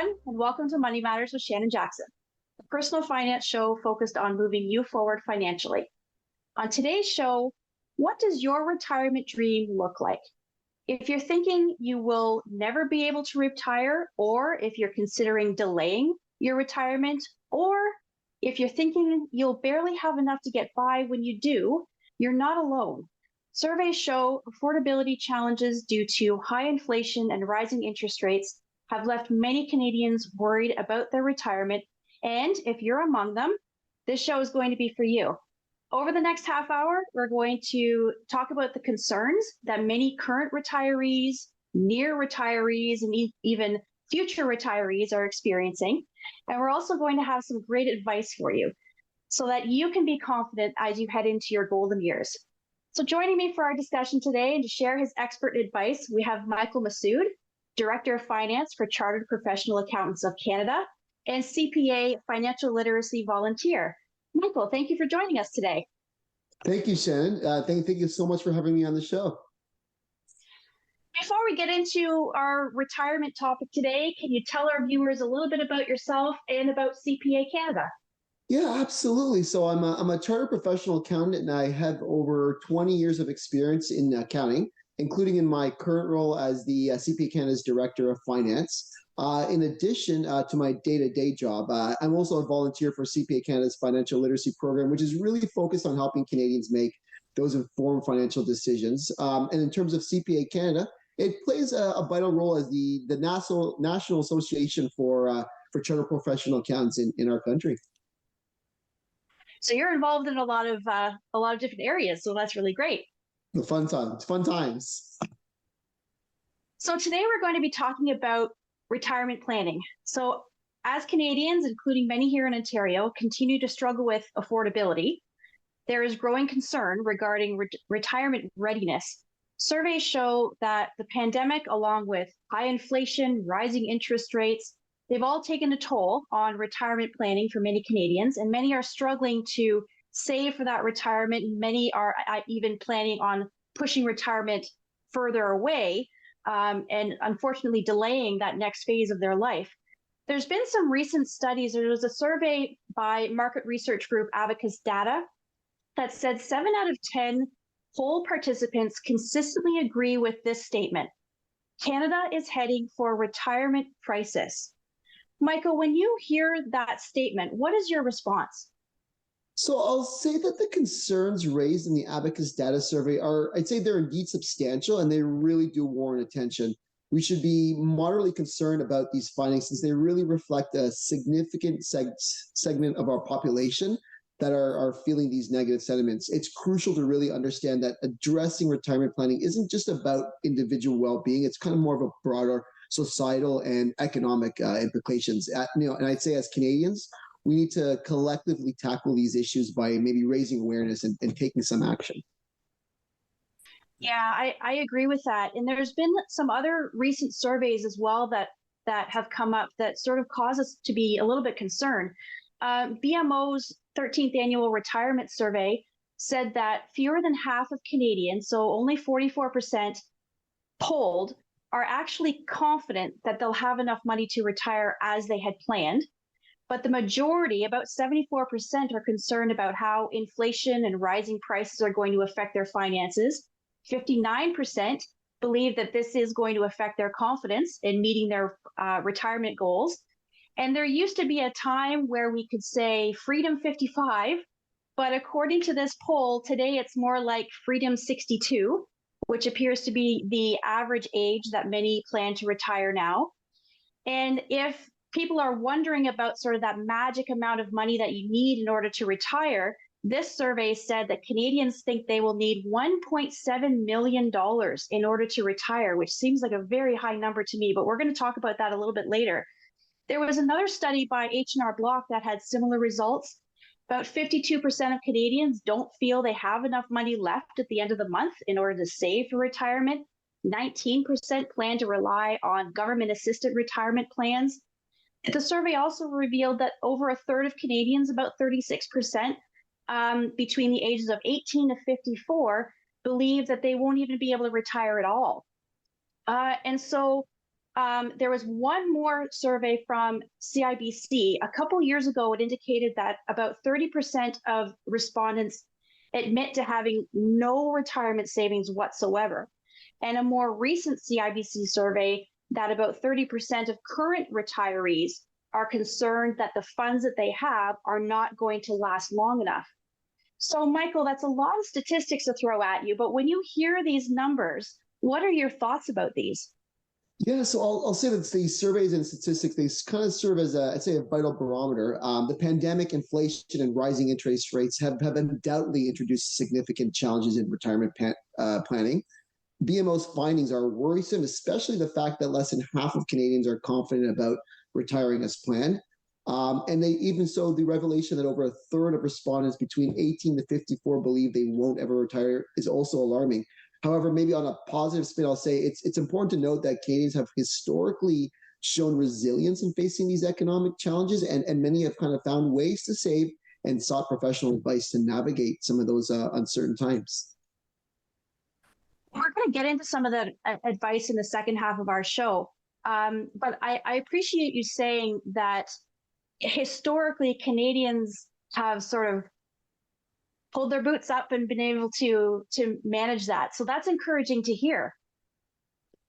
everyone, and welcome to Money Matters with Shannon Jackson, a personal finance show focused on moving you forward financially. On today's show, what does your retirement dream look like? If you're thinking you will never be able to retire, or if you're considering delaying your retirement, or if you're thinking you'll barely have enough to get by when you do, you're not alone. Surveys show affordability challenges due to high inflation and rising interest rates have left many Canadians worried about their retirement. And if you're among them, this show is going to be for you. Over the next half hour, we're going to talk about the concerns that many current retirees, near retirees, and even future retirees are experiencing. And we're also going to have some great advice for you so that you can be confident as you head into your golden years. So joining me for our discussion today and to share his expert advice, we have Michael Massoud, Director of Finance for Chartered Professional Accountants of Canada and CPA Financial Literacy Volunteer. Michael, thank you for joining us today. Thank you, Shannon. Thank you so much for having me on the show. Before we get into our retirement topic today, can you tell our viewers a little bit about yourself and about CPA Canada? Yeah, absolutely. So I'm a chartered professional accountant, and I have over 20 years of experience in accounting, including in my current role as the CPA Canada's Director of Finance. In addition to my day-to-day job, I'm also a volunteer for CPA Canada's Financial Literacy Program, which is really focused on helping Canadians make those informed financial decisions. And in terms of CPA Canada, it plays a vital role as the National Association for chartered professional accountants in our country. So you're involved in a lot of different areas, so that's really great. The fun times. So today we're going to be talking about retirement planning. So as Canadians, including many here in Ontario, continue to struggle with affordability, there is growing concern regarding retirement readiness. Surveys show that the pandemic, along with high inflation, rising interest rates, they've all taken a toll on retirement planning for many Canadians, and many are struggling to save for that retirement. Many are even planning on pushing retirement further away and unfortunately delaying that next phase of their life. There's been some recent studies. There was a survey by market research group Abacus Data that said 7 out of 10 poll participants consistently agree with this statement: Canada is heading for a retirement crisis. Michael, when you hear that statement, what is your response? So I'll say that the concerns raised in the Abacus data survey I'd say they're indeed substantial, and they really do warrant attention. We should be moderately concerned about these findings since they really reflect a significant segment of our population that are feeling these negative sentiments. It's crucial to really understand that addressing retirement planning isn't just about individual well-being. It's kind of more of a broader societal and economic implications. And I'd say as Canadians, we need to collectively tackle these issues by maybe raising awareness and taking some action. Yeah, I agree with that. And there's been some other recent surveys as well that have come up that sort of cause us to be a little bit concerned. BMO's 13th annual retirement survey said that fewer than half of Canadians, so only 44% polled, are actually confident that they'll have enough money to retire as they had planned. But the majority, about 74%, are concerned about how inflation and rising prices are going to affect their finances. 59% believe that this is going to affect their confidence in meeting their retirement goals. And there used to be a time where we could say freedom 55, but according to this poll, today it's more like freedom 62, which appears to be the average age that many plan to retire now. And if people are wondering about sort of that magic amount of money that you need in order to retire, this survey said that Canadians think they will need $1.7 million in order to retire, which seems like a very high number to me, but we're going to talk about that a little bit later. There was another study by H&R Block that had similar results. About 52% of Canadians don't feel they have enough money left at the end of the month in order to save for retirement. 19% plan to rely on government-assisted retirement plans. The survey also revealed that over a third of Canadians, about 36%, between the ages of 18 to 54, believe that they won't even be able to retire at all. And so There was one more survey from CIBC. A couple years ago, it indicated that about 30% of respondents admit to having no retirement savings whatsoever. And a more recent CIBC survey that about 30% of current retirees are concerned that the funds that they have are not going to last long enough. So, Michael, that's a lot of statistics to throw at you, but when you hear these numbers, what are your thoughts about these? Yeah, so I'll say that these surveys and statistics, they kind of serve as I'd say a vital barometer. The pandemic, inflation, and rising interest rates have undoubtedly introduced significant challenges in retirement planning. BMO's findings are worrisome, especially the fact that less than half of Canadians are confident about retiring as planned. And they even so, the revelation that over a third of respondents between 18 to 54 believe they won't ever retire is also alarming. However, maybe on a positive spin, I'll say it's important to note that Canadians have historically shown resilience in facing these economic challenges, and many have kind of found ways to save and sought professional advice to navigate some of those uncertain times. We're going to get into some of that advice in the second half of our show. But I appreciate you saying that historically Canadians have sort of pulled their boots up and been able to manage that. So that's encouraging to hear.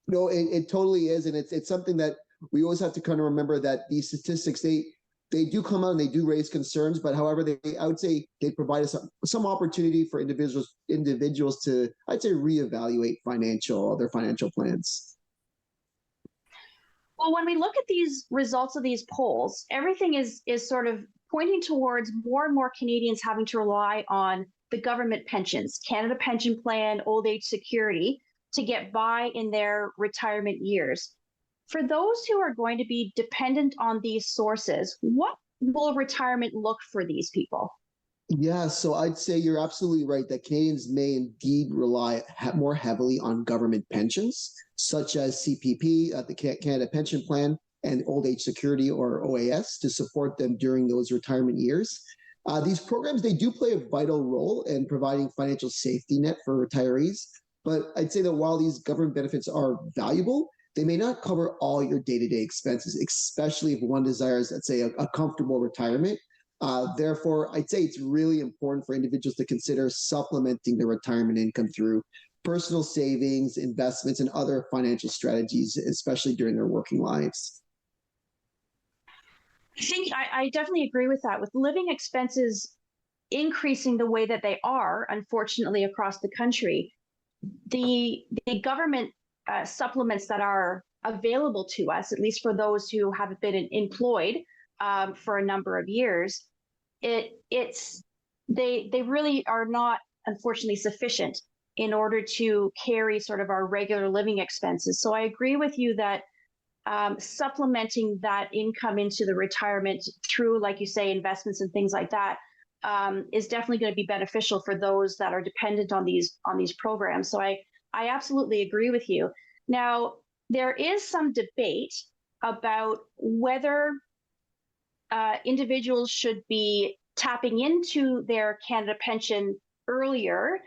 No, it totally is, and it's something that we always have to kind of remember that these statistics they do come out and they do raise concerns, but however I would say they provide us some opportunity for individuals to, I'd say, reevaluate their financial plans. Well, when we look at these results of these polls, everything is sort of pointing towards more and more Canadians having to rely on the government pensions, Canada Pension Plan, Old Age Security, to get by in their retirement years. For those who are going to be dependent on these sources, what will retirement look for these people? Yeah, so I'd say you're absolutely right that Canadians may indeed rely more heavily on government pensions, such as CPP, the Canada Pension Plan, and Old Age Security, or OAS, to support them during those retirement years. These programs, they do play a vital role in providing financial safety net for retirees, but I'd say that while these government benefits are valuable, they may not cover all your day-to-day expenses, especially if one desires, let's say, a comfortable retirement. Therefore, I'd say it's really important for individuals to consider supplementing their retirement income through personal savings, investments, and other financial strategies, especially during their working lives. I think I definitely agree with that. With living expenses increasing the way that they are, unfortunately, across the country, the government supplements that are available to us, at least for those who have been employed for a number of years, they really are not, unfortunately, sufficient in order to carry sort of our regular living expenses. So I agree with you that supplementing that income into the retirement through, like you say, investments and things like that is definitely going to be beneficial for those that are dependent on these programs. So I absolutely agree with you. Now, there is some debate about whether individuals should be tapping into their Canada pension earlier.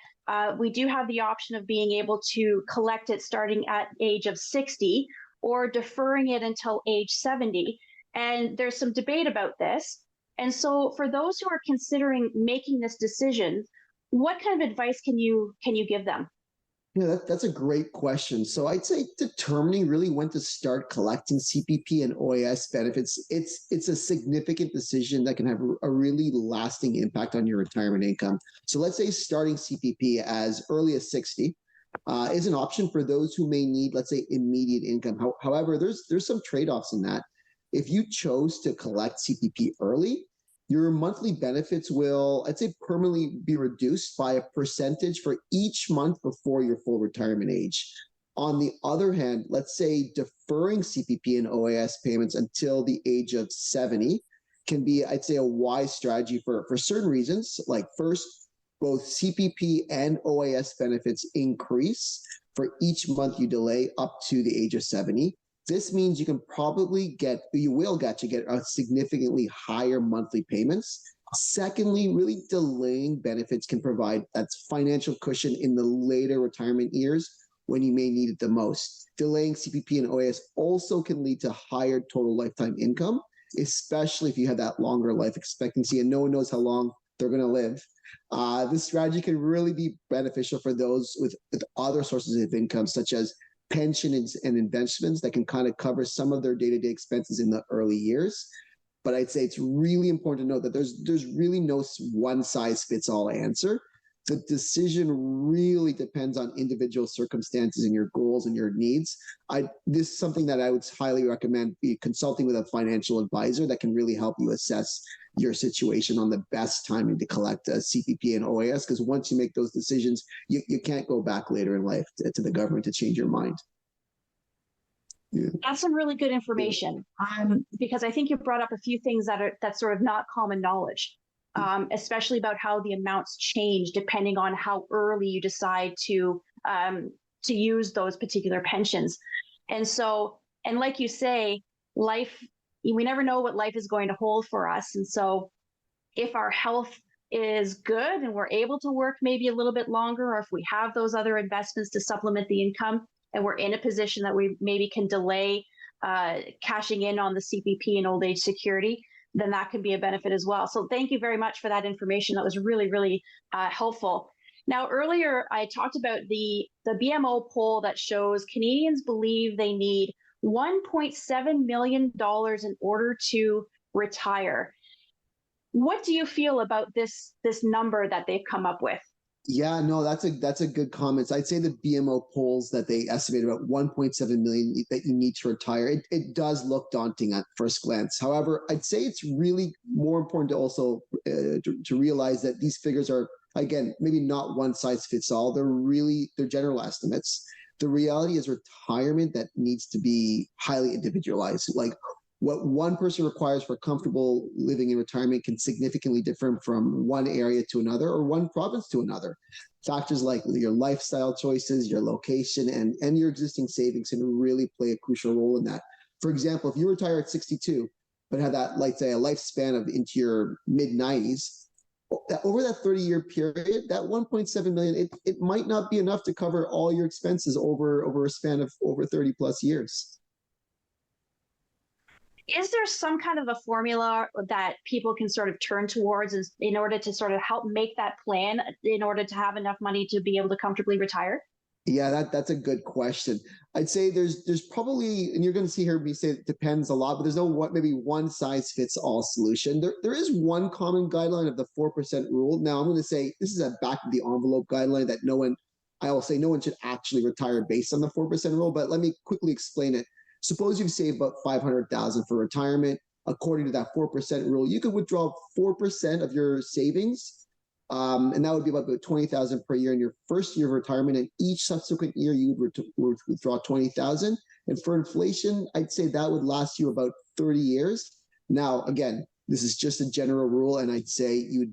We do have the option of being able to collect it starting at age of 60 or deferring it until age 70. And there's some debate about this. And so for those who are considering making this decision, what kind of advice can you give them? Yeah, that's a great question. So I'd say determining really when to start collecting CPP and OAS benefits, it's a significant decision that can have a really lasting impact on your retirement income. So let's say starting CPP as early as 60 is an option for those who may need, let's say, immediate income. However, there's some trade-offs in that. If you chose to collect CPP early, your monthly benefits will, I'd say, permanently be reduced by a percentage for each month before your full retirement age. On the other hand, let's say deferring CPP and OAS payments until the age of 70 can be, I'd say, a wise strategy for certain reasons. Like first, both CPP and OAS benefits increase for each month you delay up to the age of 70. This means you will get a significantly higher monthly payments. Secondly, really delaying benefits can provide that financial cushion in the later retirement years when you may need it the most. Delaying CPP and OAS also can lead to higher total lifetime income, especially if you have that longer life expectancy and no one knows how long they're going to live. This strategy can really be beneficial for those with other sources of income, such as pensions and investments that can kind of cover some of their day-to-day expenses in the early years. But I'd say it's really important to note that there's really no one-size-fits-all answer. The decision really depends on individual circumstances and your goals and your needs. This is something that I would highly recommend consulting with a financial advisor that can really help you assess your situation on the best timing to collect a CPP and OAS, because once you make those decisions, you can't go back later in life to the government to change your mind. Yeah. That's some really good information, because I think you brought up a few things that's sort of not common knowledge, especially about how the amounts change depending on how early you decide to use those particular pensions. And so, and like you say, we never know what life is going to hold for us. And so if our health is good and we're able to work maybe a little bit longer, or if we have those other investments to supplement the income, and we're in a position that we maybe can delay cashing in on the CPP and old age security, then that can be a benefit as well. So thank you very much for that information. That was really, really helpful. Now, earlier I talked about the BMO poll that shows Canadians believe they need $1.7 million in order to retire. What do you feel about this number that they've come up with? Yeah, no, that's a good comment. I'd say the BMO polls that they estimate about 1.7 million that you need to retire. It does look daunting at first glance. However, I'd say it's really more important to also to realize that these figures are, again, maybe not one size fits all. They're general estimates. The reality is retirement that needs to be highly individualized. Like what one person requires for comfortable living in retirement can significantly differ from one area to another or one province to another. Factors like your lifestyle choices, your location, and your existing savings can really play a crucial role in that. For example, if you retire at 62, but have that, like say, a lifespan of into your mid-90s, over that 30-year period, that 1.7 million, it might not be enough to cover all your expenses over a span of over 30 plus years. Is there some kind of a formula that people can sort of turn towards in order to sort of help make that plan in order to have enough money to be able to comfortably retire? Yeah, that's a good question. I'd say there's probably, and you're going to see here me say it depends a lot, but there's no maybe one size fits all solution. There is one common guideline of the 4% rule. Now I'm going to say this is a back of the envelope guideline that I will say no one should actually retire based on the 4% rule, but let me quickly explain it. Suppose you've saved about $500,000 for retirement. According to that 4% rule, you could withdraw 4% of your savings, and that would be about $20,000 per year in your first year of retirement. And each subsequent year, you would withdraw $20,000. And for inflation, I'd say that would last you about 30 years. Now, again, this is just a general rule, and I'd say you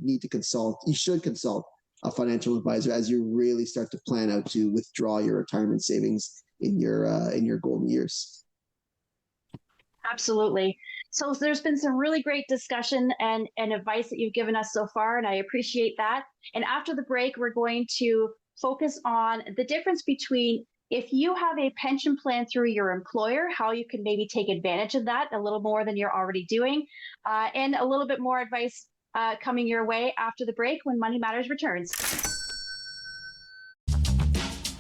should consult a financial advisor as you really start to plan out to withdraw your retirement savings in your golden years. Absolutely. So there's been some really great discussion and advice that you've given us so far, and I appreciate that. And after the break, we're going to focus on the difference between if you have a pension plan through your employer, how you can maybe take advantage of that a little more than you're already doing, and a little bit more advice coming your way after the break when Money Matters returns.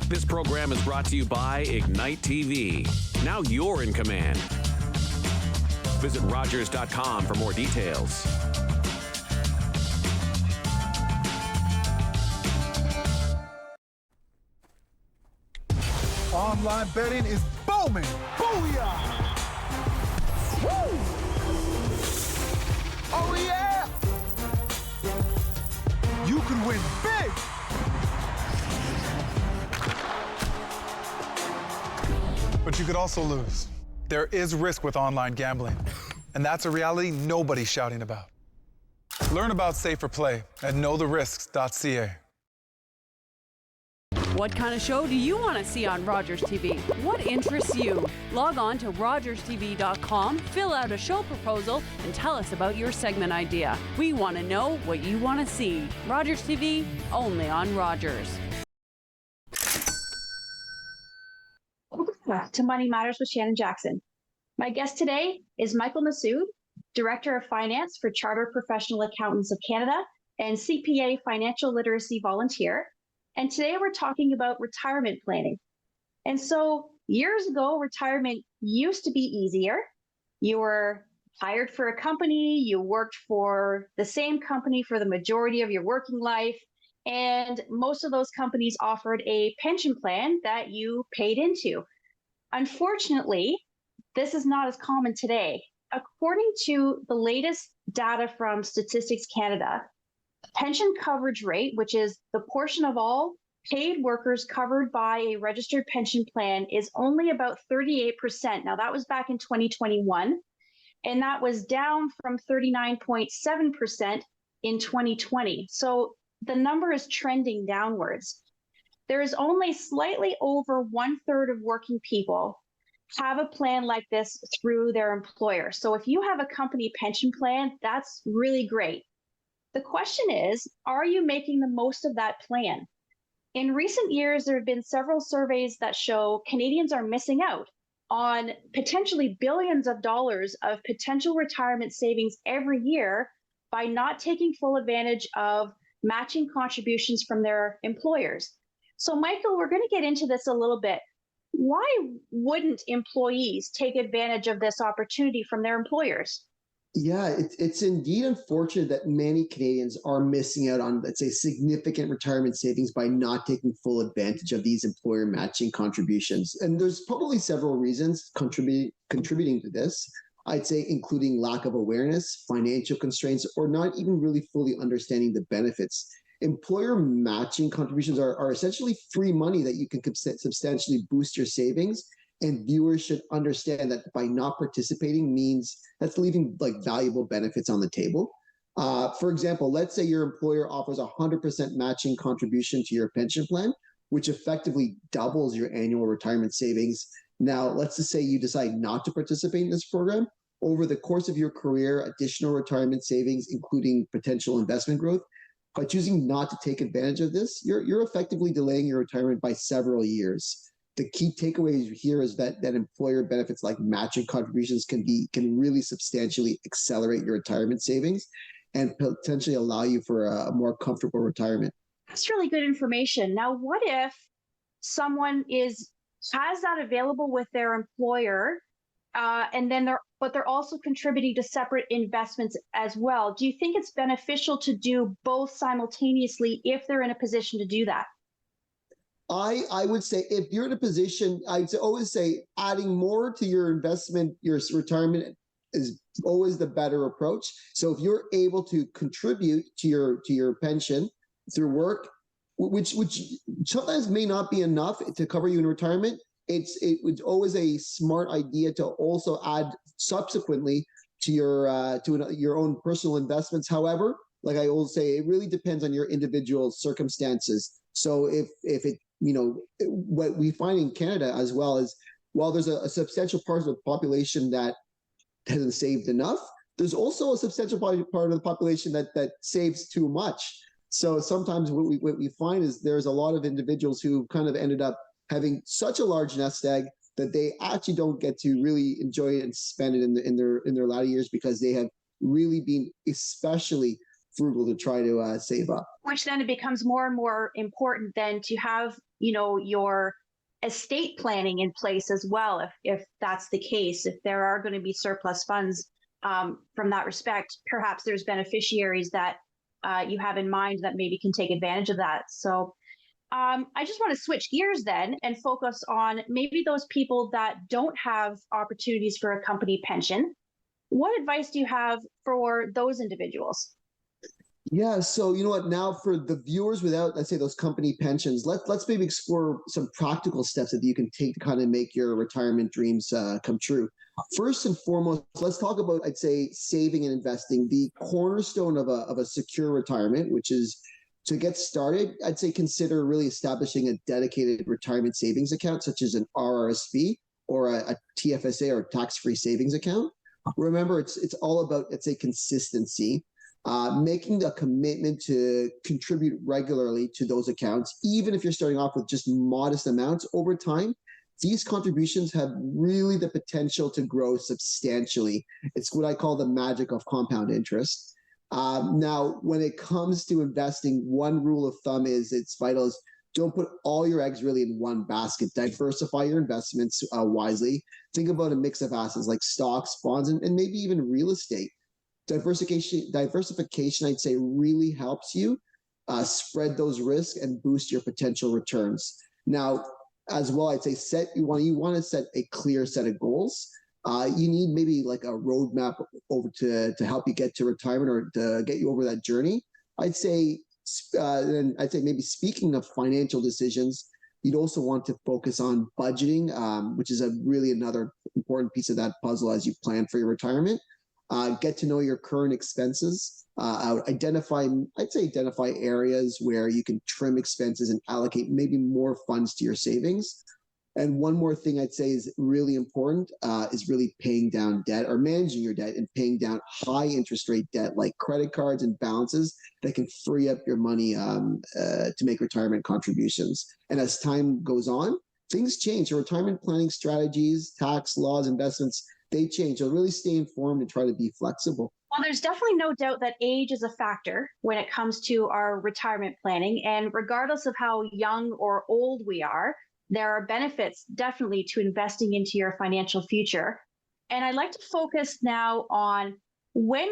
This program is brought to you by Ignite TV. Now you're in command. Visit Rogers.com for more details. Online betting is booming. Booyah! Woo! Oh yeah! You could win big! But you could also lose. There is risk with online gambling, and that's a reality nobody's shouting about. Learn about safer play at knowtherisks.ca. What kind of show do you want to see on Rogers TV? What interests you? Log on to rogerstv.com, fill out a show proposal, and tell us about your segment idea. We want to know what you want to see. Rogers TV, only on Rogers. to Money Matters with Shannon Jackson. My guest today is Michael Massoud, Director of Finance for Chartered Professional Accountants of Canada and CPA Financial Literacy Volunteer. And today we're talking about retirement planning. And so years ago, retirement used to be easier. You were hired for a company, you worked for the same company for the majority of your working life, and most of those companies offered a pension plan that you paid into. Unfortunately, this is not as common today. According to the latest data from Statistics Canada, pension coverage rate, which is the portion of all paid workers covered by a registered pension plan, is only about 38%. Now, that was back in 2021, and that was down from 39.7% in 2020. So the number is trending downwards. There is only slightly over 1/3 of working people have a plan like this through their employer. So if you have a company pension plan, that's really great. The question is, are you making the most of that plan? In recent years, there have been several surveys that show Canadians are missing out on potentially billions of dollars of potential retirement savings every year by not taking full advantage of matching contributions from their employers. So, Michael, we're going to get into this a little bit. Why wouldn't employees take advantage of this opportunity from their employers? Yeah, it's indeed unfortunate that many Canadians are missing out on, let's say, significant retirement savings by not taking full advantage of these employer matching contributions. And there's probably several reasons contributing to this. I'd say including lack of awareness, financial constraints, or not even really fully understanding the benefits. Employer matching contributions are essentially free money that you can substantially boost your savings. And viewers should understand that by not participating means that's leaving like valuable benefits on the table. For example, let's say your employer offers 100% matching contribution to your pension plan, which effectively doubles your annual retirement savings. Now, let's just say you decide not to participate in this program. Over the course of your career, additional retirement savings, including potential investment growth, by choosing not to take advantage of this, you're effectively delaying your retirement by several years. The key takeaway here is that employer benefits like matching contributions can really substantially accelerate your retirement savings and potentially allow you for a more comfortable retirement. That's really good information. Now, what if someone has that available with their employer, and then they're also contributing to separate investments as well? Do you think it's beneficial to do both simultaneously if they're in a position to do that? I would say if you're in a position, I'd always say adding more to your investment, your retirement is always the better approach. So if you're able to contribute to your pension through work, which sometimes may not be enough to cover you in retirement, it was always a smart idea to also add subsequently to your own personal investments. However, like I always say, it really depends on your individual circumstances. So if it, what we find in Canada as well is, while there's a substantial part of the population that hasn't saved enough, there's also a substantial part of the population that saves too much. So sometimes what we find is there's a lot of individuals who kind of ended up having such a large nest egg that they actually don't get to really enjoy it and spend it in their latter years because they have really been especially frugal to try to save up. Which then it becomes more and more important then to have, your estate planning in place as well, if that's the case. If there are going to be surplus funds from that respect, perhaps there's beneficiaries that you have in mind that maybe can take advantage of that. So I just want to switch gears then and focus on maybe those people that don't have opportunities for a company pension. What advice do you have for those individuals? Yeah, so you know what? Now for the viewers without, let's say, those company pensions, let's maybe explore some practical steps that you can take to kind of make your retirement dreams come true. First and foremost, let's talk about, I'd say, saving and investing. The cornerstone of a secure retirement, which is to get started, I'd say consider really establishing a dedicated retirement savings account, such as an RRSP or a TFSA or tax-free savings account. Remember, it's all about, let's say, consistency. Making a commitment to contribute regularly to those accounts, even if you're starting off with just modest amounts over time, these contributions have really the potential to grow substantially. It's what I call the magic of compound interest. Now, when it comes to investing, one rule of thumb is it's vital is don't put all your eggs really in one basket. Diversify your investments wisely. Think about a mix of assets like stocks, bonds, and maybe even real estate. Diversification, I'd say, really helps you spread those risks and boost your potential returns. Now, as well, I'd say you want to set a clear set of goals. You need maybe like a roadmap over to help you get to retirement or to get you over that journey. I'd say, and I'd say maybe speaking of financial decisions, you'd also want to focus on budgeting, which is really another important piece of that puzzle as you plan for your retirement. Get to know your current expenses. Identify areas where you can trim expenses and allocate maybe more funds to your savings. And one more thing I'd say is really important is really paying down debt or managing your debt and paying down high interest rate debt like credit cards and balances that can free up your money to make retirement contributions. And as time goes on, things change. Your retirement planning strategies, tax laws, investments, they change. So really stay informed and try to be flexible. Well, there's definitely no doubt that age is a factor when it comes to our retirement planning. And regardless of how young or old we are, there are benefits definitely to investing into your financial future. And I'd like to focus now on when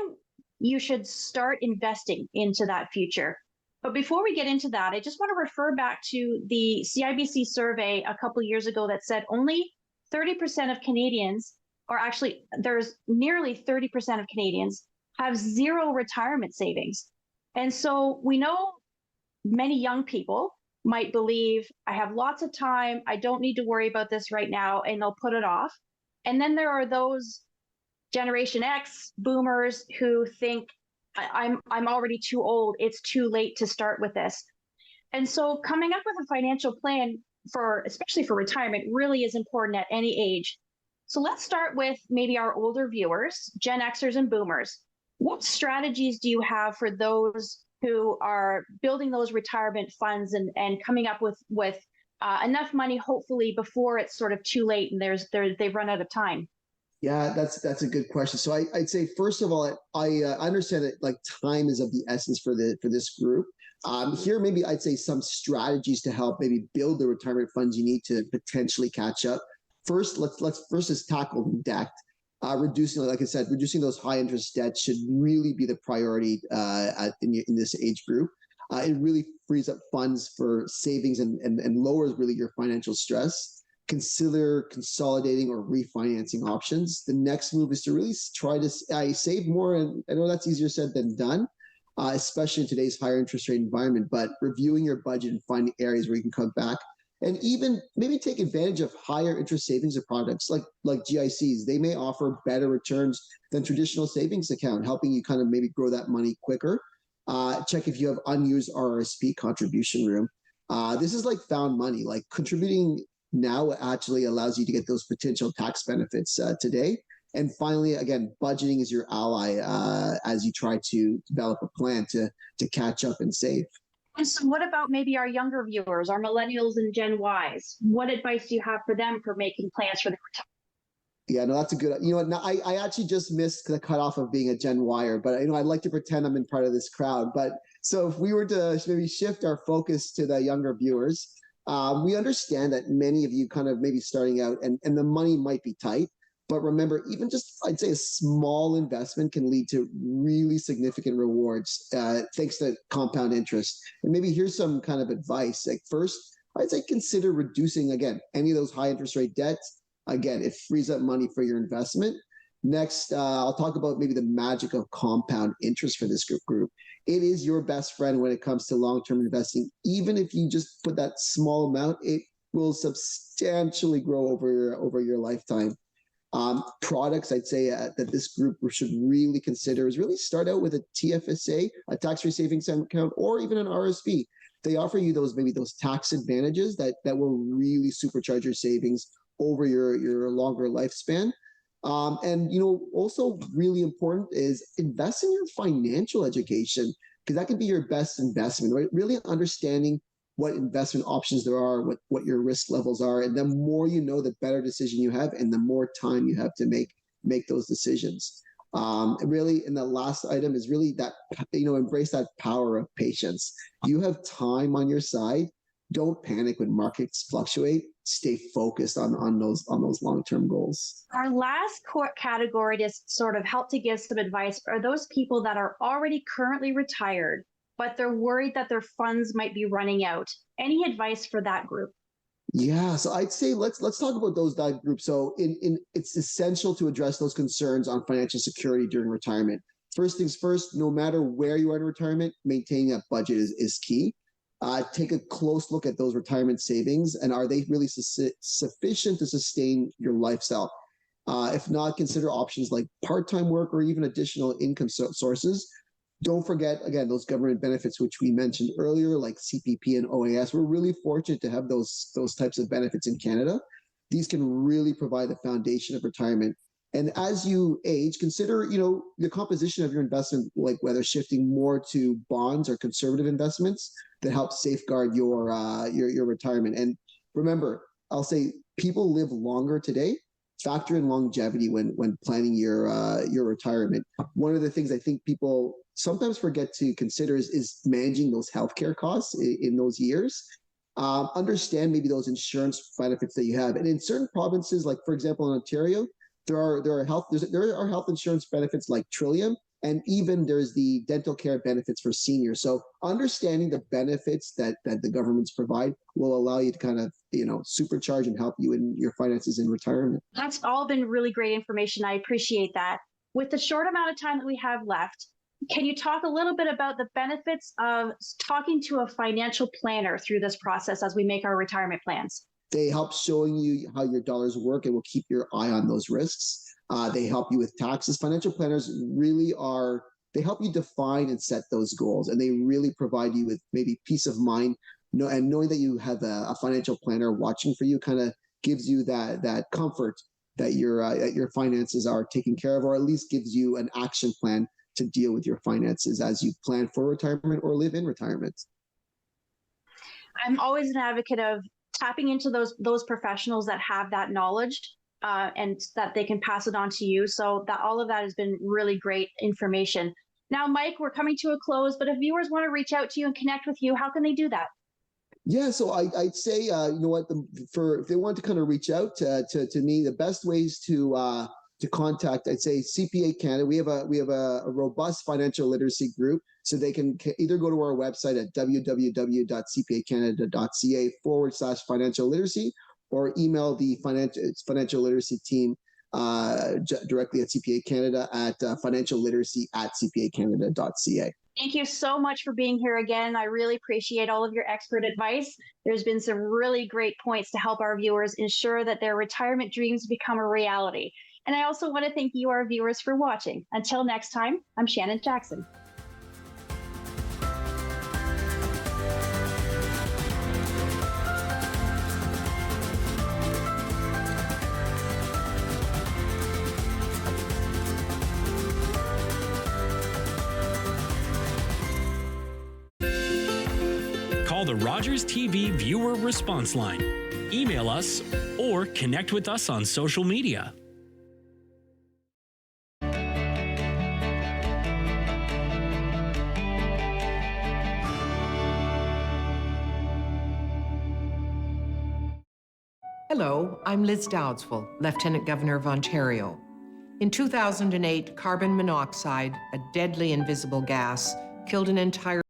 you should start investing into that future. But before we get into that, I just want to refer back to the CIBC survey a couple of years ago that said only 30% of Canadians, or actually there's nearly 30% of Canadians, have zero retirement savings. And so we know many young people might believe, I have lots of time, I don't need to worry about this right now, and they'll put it off. And then there are those Generation X boomers who think, I'm already too old, it's too late to start with this. And so coming up with a financial plan especially for retirement, really is important at any age. So let's start with maybe our older viewers, Gen Xers and boomers. What strategies do you have for those who are building those retirement funds and coming up with enough money, hopefully, before it's sort of too late and they've run out of time? Yeah, that's a good question. So I'd say, first of all, I understand that like time is of the essence for this group. Here, maybe I'd say some strategies to help maybe build the retirement funds you need to potentially catch up. First, let's just tackle debt. Reducing, like I said, reducing those high interest debts should really be the priority in this age group. It really frees up funds for savings and lowers really your financial stress. Consider consolidating or refinancing options. The next move is to really try to save more, and I know that's easier said than done, especially in today's higher interest rate environment, but reviewing your budget and finding areas where you can cut back. And even maybe take advantage of higher interest savings products like GICs. They may offer better returns than traditional savings account, helping you kind of maybe grow that money quicker. Check if you have unused RRSP contribution room. This is like found money. Like contributing now actually allows you to get those potential tax benefits today. And finally, again, budgeting is your ally as you try to develop a plan to catch up and save. And so what about maybe our younger viewers, our millennials and Gen Ys? What advice do you have for them for making plans for the retirement? Yeah, no, that's a good, I actually just missed the cutoff of being a Gen Yer, but I'd like to pretend I'm in part of this crowd. But so if we were to maybe shift our focus to the younger viewers, we understand that many of you kind of maybe starting out and the money might be tight. But remember, even just, I'd say a small investment can lead to really significant rewards thanks to compound interest. And maybe here's some kind of advice. Like first, I'd say consider reducing, again, any of those high interest rate debts. Again, it frees up money for your investment. Next, I'll talk about maybe the magic of compound interest for this group. It is your best friend when it comes to long-term investing. Even if you just put that small amount, it will substantially grow over your lifetime. Products I'd say that this group should really consider is really start out with a TFSA, a tax-free savings account, or even an RSP. They offer you those tax advantages that will really supercharge your savings over your longer lifespan. And also really important is invest in your financial education, because that can be your best investment, right? Really understanding what investment options there are, what your risk levels are. And the more you know, the better decision you have and the more time you have to make those decisions. Really, and the last item is really that, embrace that power of patience. You have time on your side. Don't panic when markets fluctuate. Stay focused on those long-term goals. Our last category to sort of help to give some advice are those people that are already currently retired, but they're worried that their funds might be running out. Any advice for that group? Yeah, so I'd say let's talk about those groups. So it's essential to address those concerns on financial security during retirement. First things first, no matter where you are in retirement, maintaining a budget is key. Take a close look at those retirement savings, and are they really sufficient to sustain your lifestyle? If not, consider options like part-time work or even additional income sources. Don't forget, again, those government benefits, which we mentioned earlier, like CPP and OAS. We're really fortunate to have those types of benefits in Canada. These can really provide the foundation of retirement. And as you age, consider, the composition of your investment, like whether shifting more to bonds or conservative investments that help safeguard your retirement. And remember, I'll say people live longer today. Factor in longevity when planning your retirement. One of the things I think people sometimes forget to consider is managing those healthcare costs in those years. Understand maybe those insurance benefits that you have, and in certain provinces, like for example in Ontario, there are health insurance benefits like Trillium, and even there's the dental care benefits for seniors. So understanding the benefits that the governments provide will allow you to kind of, supercharge and help you in your finances in retirement. That's all been really great information. I appreciate that. With the short amount of time that we have left, can you talk a little bit about the benefits of talking to a financial planner through this process as we make our retirement plans? They help showing you how your dollars work and will keep your eye on those risks. They help you with taxes. Financial planners really they help you define and set those goals, and they really provide you with maybe peace of mind. And knowing that you have a financial planner watching for you kind of gives you that comfort that your finances are taken care of, or at least gives you an action plan to deal with your finances as you plan for retirement or live in retirement. I'm always an advocate of tapping into those professionals that have that knowledge and that they can pass it on to you. So that all of that has been really great information. Now, Mike, we're coming to a close, but if viewers want to reach out to you and connect with you, how can they do that? Yeah, so I'd say, if they want to kind of reach out to me, the best ways to contact, I'd say CPA Canada. We have a robust financial literacy group, so they can either go to our website at www.cpacanada.ca/financial literacy, or email the financial literacy team directly at CPA Canada at financialliteracy@cpacanada.ca. Thank you so much for being here again. I really appreciate all of your expert advice. There's been some really great points to help our viewers ensure that their retirement dreams become a reality. And I also want to thank you, our viewers, for watching. Until next time, I'm Shannon Jackson. Call the Rogers TV viewer response line, email us, or connect with us on social media. Hello, I'm Liz Dowdswell, Lieutenant Governor of Ontario. In 2008, carbon monoxide, a deadly invisible gas, killed an entire